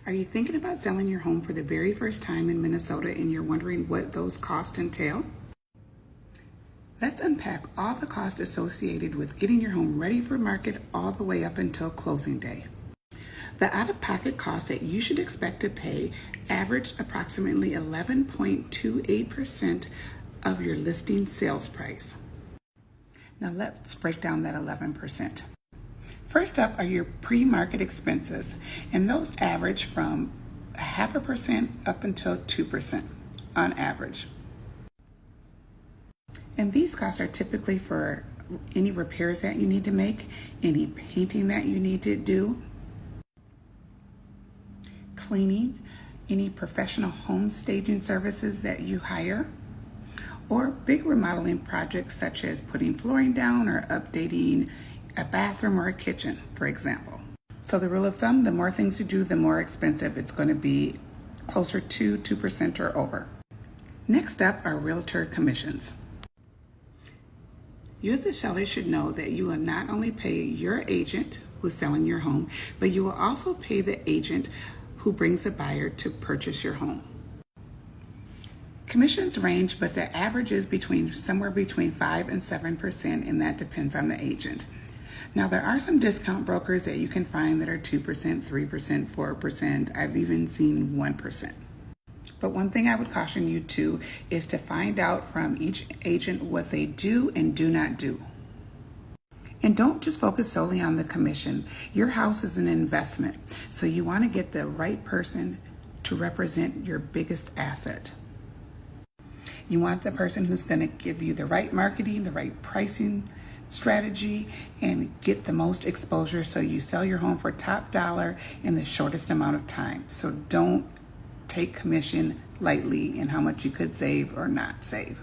Are you thinking about selling your home for the very first time in Minnesota and you're wondering what those costs entail? Let's unpack all the costs associated with getting your home ready for market all the way up until closing day. The out-of-pocket costs that you should expect to pay average approximately 11.28% of your listing sales price. Now let's break down that 11%. First up are your pre-market expenses, and those average from 0.5% up until 2% on average. And these costs are typically for any repairs that you need to make, any painting that you need to do, cleaning, any professional home staging services that you hire, or big remodeling projects such as putting flooring down or updating a bathroom or a kitchen, for example. So the rule of thumb, the more things you do, the more expensive it's going to be, closer to 2% or over. Next up are realtor commissions. You as the seller should know that you will not only pay your agent who's selling your home, but you will also pay the agent who brings a buyer to purchase your home. Commissions range, but the average is somewhere between 5 and 7%, and that depends on the agent. Now, there are some discount brokers that you can find that are 2%, 3%, 4%. I've even seen 1%. But one thing I would caution you to is to find out from each agent what they do and do not do. And don't just focus solely on the commission. Your house is an investment, so you want to get the right person to represent your biggest asset. You want the person who's going to give you the right marketing, the right pricing strategy, and get the most exposure so you sell your home for top dollar in the shortest amount of time. So don't take commission lightly in how much you could save or not save.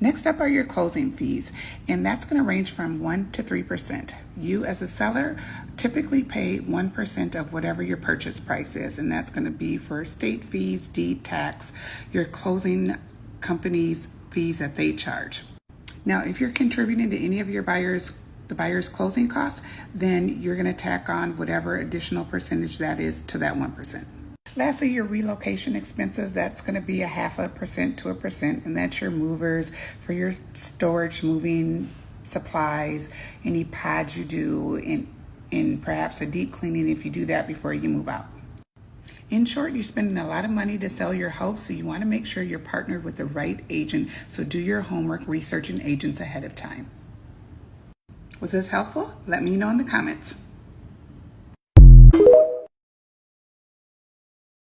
Next up are your closing fees, and that's going to range from 1 to 3%. You as a seller typically pay 1% of whatever your purchase price is, and that's going to be for state fees, deed tax, your closing company's fees that they charge. Now, if you're contributing to any of the buyer's closing costs, then you're going to tack on whatever additional percentage that is to that 1%. Lastly, your relocation expenses, that's going to be 0.5% to 1%, and that's your movers for your storage, moving supplies, any pods you do, and perhaps a deep cleaning if you do that before you move out. In short, you're spending a lot of money to sell your house, so you want to make sure you're partnered with the right agent. So do your homework researching agents ahead of time. Was this helpful? Let me know in the comments.